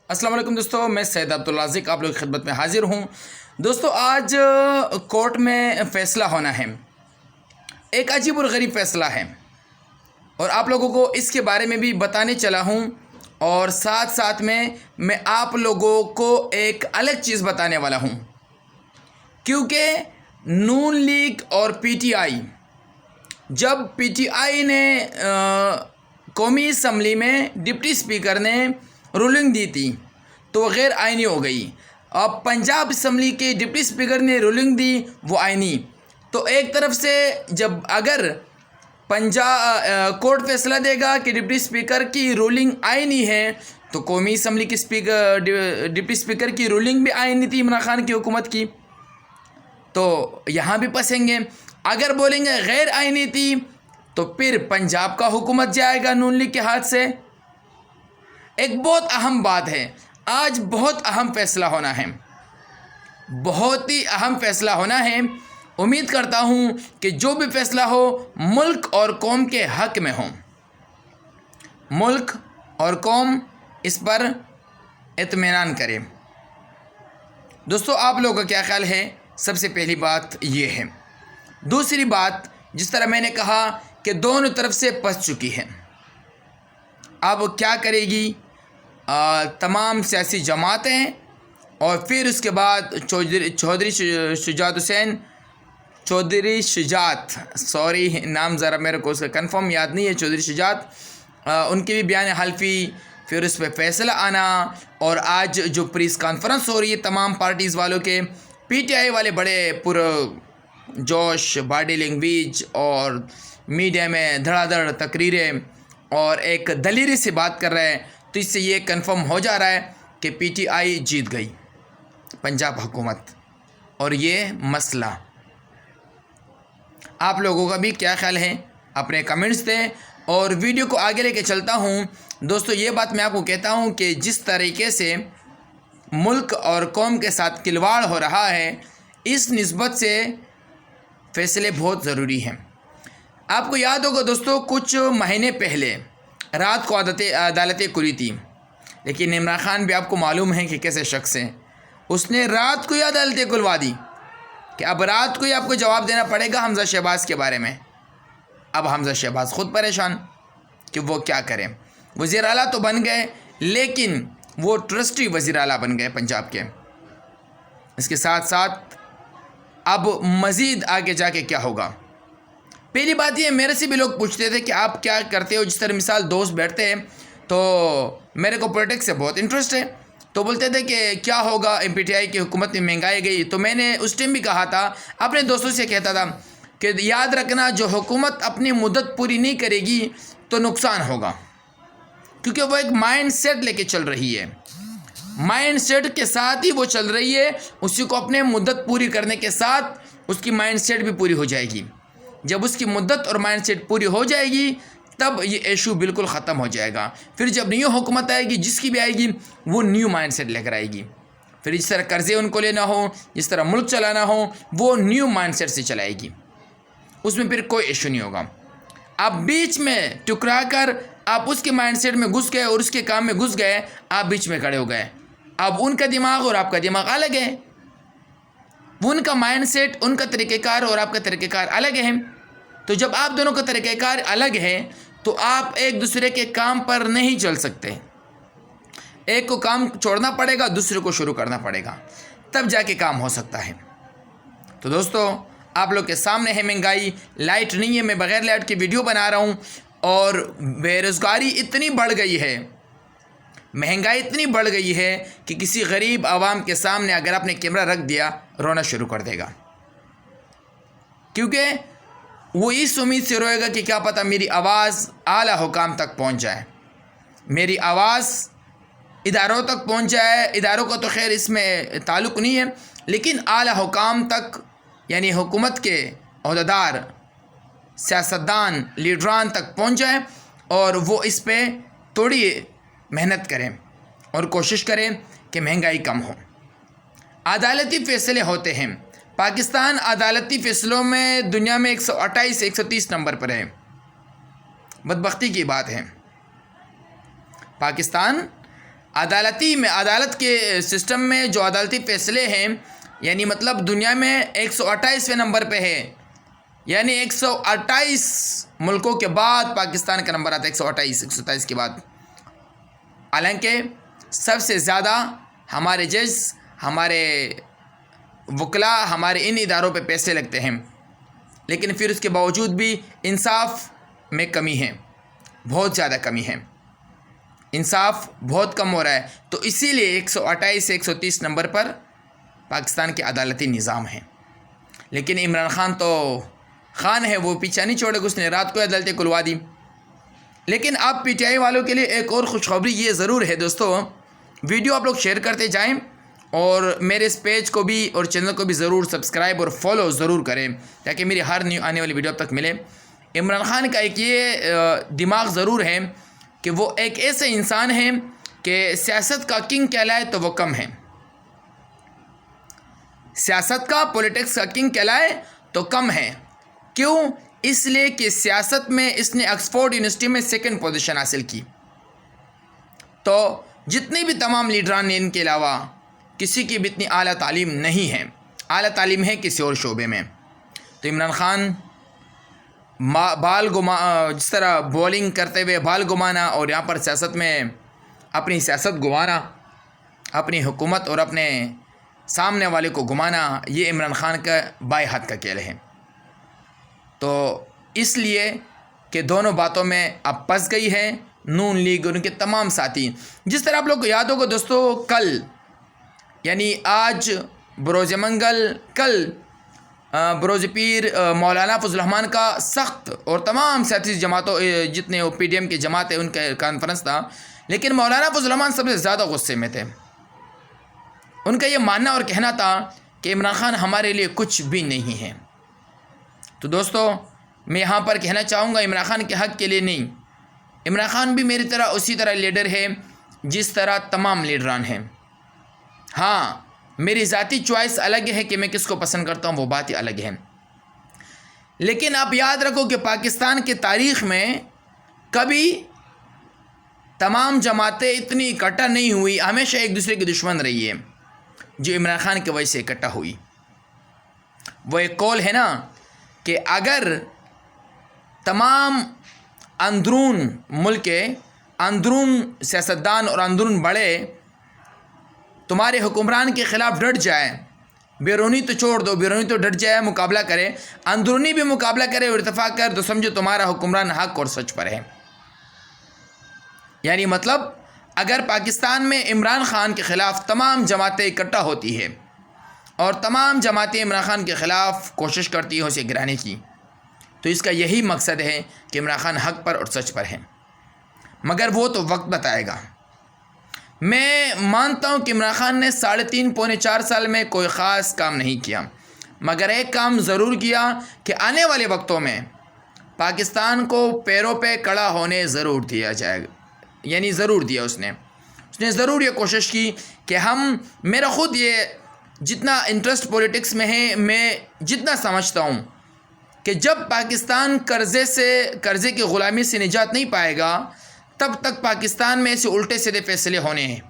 السلام علیکم دوستو، میں سید عبدالرازق آپ لوگ کی خدمت میں حاضر ہوں۔ دوستو آج کورٹ میں فیصلہ ہونا ہے، ایک عجیب اور غریب فیصلہ ہے، اور آپ لوگوں کو اس کے بارے میں بھی بتانے چلا ہوں، اور ساتھ ساتھ میں آپ لوگوں کو ایک الگ چیز بتانے والا ہوں، کیونکہ نون لیگ اور پی ٹی آئی، جب پی ٹی آئی نے قومی اسمبلی میں ڈپٹی اسپیکر نے رولنگ دی تھی تو وہ غیر آئینی ہو گئی۔ اب پنجاب اسمبلی کے ڈپٹی اسپیکر نے رولنگ دی، وہ آئینی۔ تو ایک طرف سے جب اگر کورٹ فیصلہ دے گا کہ ڈپٹی اسپیکر کی رولنگ آئینی ہے، تو قومی اسمبلی کے ڈپٹی اسپیکر کی رولنگ بھی آئینی تھی عمران خان کی حکومت کی، تو یہاں بھی پسیں گے۔ اگر بولیں گے غیر آئینی تھی تو پھر پنجاب کا حکومت جائے گا نون لیگ کے ہاتھ سے۔ ایک بہت اہم بات ہے، آج بہت اہم فیصلہ ہونا ہے، بہت ہی اہم فیصلہ ہونا ہے۔ امید کرتا ہوں کہ جو بھی فیصلہ ہو ملک اور قوم کے حق میں ہو، ملک اور قوم اس پر اطمینان کرے۔ دوستو آپ لوگوں کا کیا خیال ہے؟ سب سے پہلی بات یہ ہے۔ دوسری بات، جس طرح میں نے کہا کہ دونوں طرف سے پس چکی ہے، اب کیا کرے گی تمام سیاسی جماعتیں، اور پھر اس کے بعد چودھری شجاعت نام ذرا میرے کو اس کا کنفرم یاد نہیں ہے، چودھری شجاعت، ان کی بھی بیان حلفی، پھر اس پہ فیصلہ آنا، اور آج جو پریس کانفرنس ہو رہی ہے تمام پارٹیز والوں کے، پی ٹی آئی والے بڑے پر جوش باڈی لینگویج اور میڈیا میں دھڑا دھڑ تقریریں اور ایک دلیری سے بات کر رہے ہیں، تو اس سے یہ کنفرم ہو جا رہا ہے کہ پی ٹی آئی جیت گئی پنجاب حکومت۔ اور یہ مسئلہ آپ لوگوں کا بھی کیا خیال ہے؟ اپنے کمنٹس دیں، اور ویڈیو کو آگے لے کے چلتا ہوں۔ دوستو یہ بات میں آپ کو کہتا ہوں کہ جس طریقے سے ملک اور قوم کے ساتھ کھلواڑ ہو رہا ہے، اس نسبت سے فیصلے بہت ضروری ہیں۔ آپ کو یاد ہوگا دوستو، کچھ مہینے پہلے رات کو عدالتیں کھلی تھی، لیکن عمران خان بھی آپ کو معلوم ہے کہ کیسے شخص ہیں، اس نے رات کو ہی عدالتیں کھلوا دی کہ اب رات کو ہی آپ کو جواب دینا پڑے گا حمزہ شہباز کے بارے میں۔ اب حمزہ شہباز خود پریشان کہ وہ کیا کریں، وزیر اعلیٰ تو بن گئے، لیکن وہ ٹرسٹی وزیر اعلیٰ بن گئے پنجاب کے۔ اس کے ساتھ ساتھ اب مزید آگے جا کے کیا ہوگا؟ پہلی بات یہ، میرے سے بھی لوگ پوچھتے تھے کہ آپ کیا کرتے ہو، جس طرح مثال دوست بیٹھتے ہیں، تو میرے کو پولیٹکس سے بہت انٹرسٹ ہے، تو بولتے تھے کہ کیا ہوگا پی ٹی آئی کی حکومت میں مہنگائی گئی، تو میں نے اس ٹائم بھی کہا تھا، اپنے دوستوں سے کہتا تھا کہ یاد رکھنا، جو حکومت اپنی مدت پوری نہیں کرے گی تو نقصان ہوگا، کیونکہ وہ ایک مائنڈ سیٹ لے کے چل رہی ہے، مائنڈ سیٹ کے ساتھ ہی وہ چل رہی ہے، اسی کو اپنے مدت پوری کرنے کے ساتھ اس کی مائنڈ سیٹ بھی پوری ہو جائے گی۔ جب اس کی مدت اور مائنڈ سیٹ پوری ہو جائے گی تب یہ ایشو بالکل ختم ہو جائے گا۔ پھر جب نیو حکومت آئے گی، جس کی بھی آئے گی، وہ نیو مائنڈ سیٹ لے کر آئے گی، پھر جس طرح قرضے ان کو لینا ہو، جس طرح ملک چلانا ہو، وہ نیو مائنڈ سیٹ سے چلائے گی، اس میں پھر کوئی ایشو نہیں ہوگا۔ آپ بیچ میں ٹکرا کر آپ اس کے مائنڈ سیٹ میں گھس گئے اور اس کے کام میں گھس گئے، آپ بیچ میں کھڑے ہو گئے، اب ان کا دماغ اور آپ کا دماغ الگ ہے، ان کا مائنڈ سیٹ، ان کا طریقہ کار اور آپ کا طریقہ کار الگ ہے، تو جب آپ دونوں کا طریقہ کار الگ ہے تو آپ ایک دوسرے کے کام پر نہیں چل سکتے، ایک کو کام چھوڑنا پڑے گا، دوسرے کو شروع کرنا پڑے گا، تب جا کے کام ہو سکتا ہے۔ تو دوستو آپ لوگ کے سامنے ہے مہنگائی، لائٹ نہیں ہے، میں بغیر لائٹ کی ویڈیو بنا رہا ہوں، اور بے روزگاری اتنی بڑھ گئی ہے، مہنگائی اتنی بڑھ گئی ہے کہ کسی غریب عوام کے سامنے اگر آپ نے کیمرہ رکھ دیا، رونا شروع کر دے گا، کیونکہ وہ اس امید سے روئے گا کہ کیا پتہ میری آواز اعلیٰ حکام تک پہنچ جائے، میری آواز اداروں تک پہنچ جائے، اداروں کا تو خیر اس میں تعلق نہیں ہے، لیکن اعلیٰ حکام تک، یعنی حکومت کے عہدیدار، سیاستدان، لیڈران تک پہنچ جائے، اور وہ اس پہ تھوڑی محنت کریں اور کوشش کریں کہ مہنگائی کم ہو۔ عدالتی فیصلے ہوتے ہیں، پاکستان عدالتی فیصلوں میں دنیا میں 128 130 نمبر پر ہے، بدبختی کی بات ہے۔ پاکستان عدالت کے سسٹم میں جو عدالتی فیصلے ہیں، یعنی مطلب دنیا میں 128ویں نمبر پہ ہے، یعنی 128 ملکوں کے بعد پاکستان کا نمبر آتا ہے، 127 کے بعد۔ حالانکہ سب سے زیادہ ہمارے جج، ہمارے وکلاء، ہمارے ان اداروں پہ پیسے لگتے ہیں، لیکن پھر اس کے باوجود بھی انصاف میں کمی ہے، بہت زیادہ کمی ہے، انصاف بہت کم ہو رہا ہے۔ تو اسی لیے 128 سے 130 نمبر پر پاکستان کے عدالتی نظام ہے۔ لیکن عمران خان تو خان ہے، وہ پیچھا نہیں چھوڑے گا، اس نے رات کو عدالتیں کھلوا دی۔ لیکن اب پی ٹی آئی والوں کے لیے ایک اور خوشخبری یہ ضرور ہے دوستو، ویڈیو آپ لوگ شیئر کرتے جائیں اور میرے اس پیج کو بھی اور چینل کو بھی ضرور سبسکرائب اور فالو ضرور کریں تاکہ میری ہر نیو آنے والی ویڈیو اب تک ملے۔ عمران خان کا ایک یہ دماغ ضرور ہے کہ وہ ایک ایسے انسان ہیں کہ سیاست کا کنگ کہلائے تو وہ کم ہے، سیاست کا، پولیٹکس کا کنگ کہلائے تو کم ہے۔ کیوں؟ اس لیے کہ سیاست میں اس نے آکسفورڈ یونیورسٹی میں 2nd پوزیشن حاصل کی۔ تو جتنے بھی تمام لیڈران نے ان کے علاوہ کسی کی بھی اتنی اعلیٰ تعلیم نہیں ہے، اعلیٰ تعلیم ہے کسی اور شعبے میں۔ تو عمران خان جس طرح بولنگ کرتے ہوئے بال گمانا اور یہاں پر سیاست میں اپنی سیاست گوانا، اپنی حکومت اور اپنے سامنے والے کو گمانا، یہ عمران خان کا بائیں ہاتھ کا کھیل ہے۔ تو اس لیے کہ دونوں باتوں میں اب پھنس گئی ہے نون لیگ اور ان کے تمام ساتھی۔ جس طرح آپ لوگ کو یاد ہوگا دوستو، کل یعنی آج بروز منگل، کل بروز پیر مولانا فضل الرحمان کا سخت اور تمام سیاسی جماعتوں، جتنے پی ڈی ایم کی جماعت ہے، ان کا کانفرنس تھا، لیکن مولانا فضل الرحمان سب سے زیادہ غصے میں تھے۔ ان کا یہ ماننا اور کہنا تھا کہ عمران خان ہمارے لیے کچھ بھی نہیں ہے۔ تو دوستو میں یہاں پر کہنا چاہوں گا، عمران خان کے حق کے لیے نہیں، عمران خان بھی میری طرح اسی طرح لیڈر ہے جس طرح تمام لیڈران ہیں۔ ہاں میری ذاتی چوائس الگ ہے کہ میں کس کو پسند کرتا ہوں، وہ بات ہی الگ ہے، لیکن آپ یاد رکھو کہ پاکستان کی تاریخ میں کبھی تمام جماعتیں اتنی اکٹھا نہیں ہوئی، ہمیشہ ایک دوسرے کی دشمن رہی ہے، جو عمران خان کی وجہ سے اکٹھا ہوئی۔ وہ ایک قول ہے نا کہ اگر تمام اندرون ملک کے اندرون سیاستدان اور اندرون بڑے تمہارے حکمران کے خلاف ڈٹ جائے، بیرونی تو چھوڑ دو، بیرونی تو ڈٹ جائے، مقابلہ کرے، اندرونی بھی مقابلہ کرے اور اتفاق کر، تو سمجھو تمہارا حکمران حق اور سچ پر ہے۔ یعنی مطلب اگر پاکستان میں عمران خان کے خلاف تمام جماعتیں اکٹھا ہوتی ہے اور تمام جماعتیں عمران خان کے خلاف کوشش کرتی ہیں اسے گرانے کی، تو اس کا یہی مقصد ہے کہ عمران خان حق پر اور سچ پر ہے، مگر وہ تو وقت بتائے گا۔ میں مانتا ہوں کہ عمران خان نے 3.5 پونے 4 سال میں کوئی خاص کام نہیں کیا، مگر ایک کام ضرور کیا کہ آنے والے وقتوں میں پاکستان کو پیروں پہ کھڑا ہونے ضرور دیا جائے گا، یعنی ضرور دیا اس نے ضرور یہ کوشش کی کہ میرا خود یہ جتنا انٹرسٹ پولیٹکس میں ہے، میں جتنا سمجھتا ہوں کہ جب پاکستان قرضے کی غلامی سے نجات نہیں پائے گا، تب تک پاکستان میں ایسے الٹے سیدھے فیصلے ہونے ہیں۔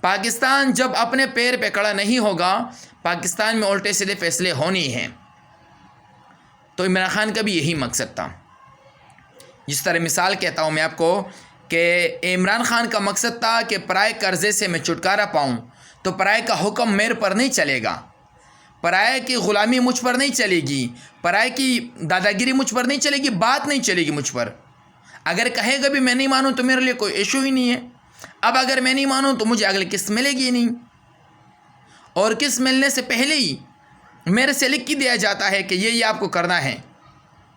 پاکستان جب اپنے پیر پہ کھڑا نہیں ہوگا، پاکستان میں الٹے سیدھے فیصلے ہونے ہی ہیں۔ تو عمران خان کا بھی یہی مقصد تھا۔ جس طرح مثال کہتا ہوں میں آپ کو کہ عمران خان کا مقصد تھا کہ پرائے قرضے سے میں چھٹکارا پاؤں، تو پرائے کا حکم میرے پر نہیں چلے گا، پرائے کی غلامی مجھ پر نہیں چلے گی، پرائے کی دادا گیری مجھ پر نہیں چلے گی، بات نہیں چلے گی مجھ پر۔ اگر کہے گا بھی میں نہیں مانوں تو میرے لیے کوئی ایشو ہی نہیں ہے۔ اب اگر میں نہیں مانوں تو مجھے اگلی قسط ملے گی نہیں، اور قسط ملنے سے پہلے ہی میرے سے لکھ کے دیا جاتا ہے کہ یہ آپ کو کرنا ہے،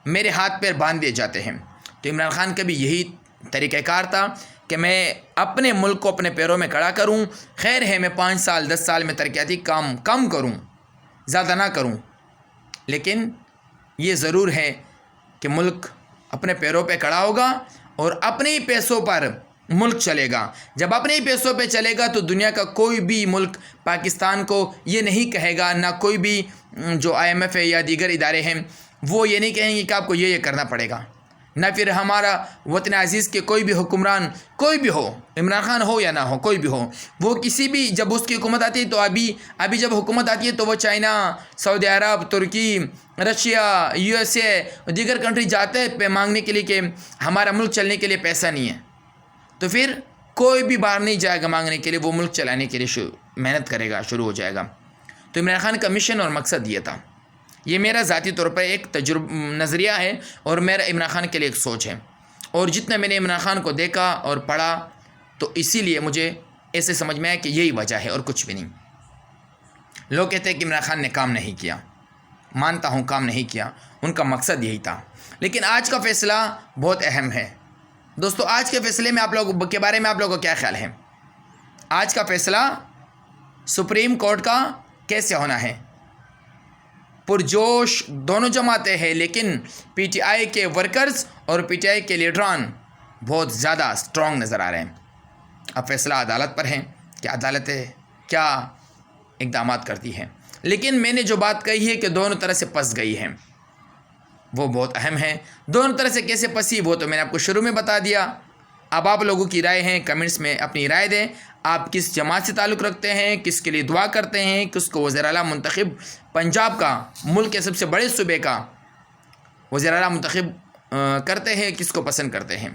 میرے ہاتھ پیر باندھ دیے جاتے ہیں۔ تو عمران خان کا بھی یہی طریقہ کار تھا کہ میں اپنے ملک کو اپنے پیروں میں کھڑا کروں۔ خیر ہے میں 5 سال 10 سال میں ترقیاتی کام کم کروں، زیادہ نہ کروں، لیکن یہ ضرور ہے کہ ملک اپنے پیروں پہ کھڑا ہوگا اور اپنے ہی پیسوں پر ملک چلے گا۔ جب اپنے ہی پیسوں پہ چلے گا تو دنیا کا کوئی بھی ملک پاکستان کو یہ نہیں کہے گا، نہ کوئی بھی جو IMF ہے یا دیگر ادارے ہیں وہ یہ نہیں کہیں گے کہ آپ کو یہ کرنا پڑے گا، نہ پھر ہمارا وطن عزیز کے کوئی بھی حکمران، کوئی بھی ہو، عمران خان ہو یا نہ ہو، کوئی بھی ہو، وہ کسی بھی جب اس کی حکومت آتی ہے تو ابھی جب حکومت آتی ہے تو وہ چائنا، سعودی عرب، ترکی، رشیا، USA دیگر کنٹری جاتے ہیں مانگنے کے لیے کہ ہمارا ملک چلنے کے لیے پیسہ نہیں ہے، تو پھر کوئی بھی باہر نہیں جائے گا مانگنے کے لیے، وہ ملک چلانے کے لیے محنت کرے گا، شروع ہو جائے گا۔ تو عمران خان کا مشن اور مقصد یہ تھا۔ یہ میرا ذاتی طور پر ایک نظریہ ہے اور میرا عمران خان کے لیے ایک سوچ ہے، اور جتنا میں نے عمران خان کو دیکھا اور پڑھا تو اسی لیے مجھے ایسے سمجھ میں آیا کہ یہی وجہ ہے اور کچھ بھی نہیں۔ لوگ کہتے ہیں کہ عمران خان نے کام نہیں کیا، مانتا ہوں کام نہیں کیا، ان کا مقصد یہی تھا۔ لیکن آج کا فیصلہ بہت اہم ہے دوستو۔ آج کے فیصلے میں آپ لوگوں کے بارے میں آپ لوگوں کا کیا خیال ہے؟ آج کا فیصلہ سپریم کورٹ کا کیسے ہونا ہے؟ پرجوش دونوں جماعتیں ہیں، لیکن PTI کے ورکرز اور PTI کے لیڈران بہت زیادہ سٹرونگ نظر آ رہے ہیں۔ اب فیصلہ عدالت پر ہے کہ عدالت کیا اقدامات کرتی ہے، لیکن میں نے جو بات کہی ہے کہ دونوں طرح سے پس گئی ہے، وہ بہت اہم ہے۔ دونوں طرح سے کیسے پسی وہ تو میں نے آپ کو شروع میں بتا دیا۔ اب آپ لوگوں کی رائے ہیں، کمنٹس میں اپنی رائے دیں۔ آپ کس جماعت سے تعلق رکھتے ہیں، کس کے لیے دعا کرتے ہیں، کس کو وزیر اعلیٰ منتخب پنجاب کا، ملک کے سب سے بڑے صوبے کا وزیر اعلیٰ منتخب کرتے ہیں، کس کو پسند کرتے ہیں؟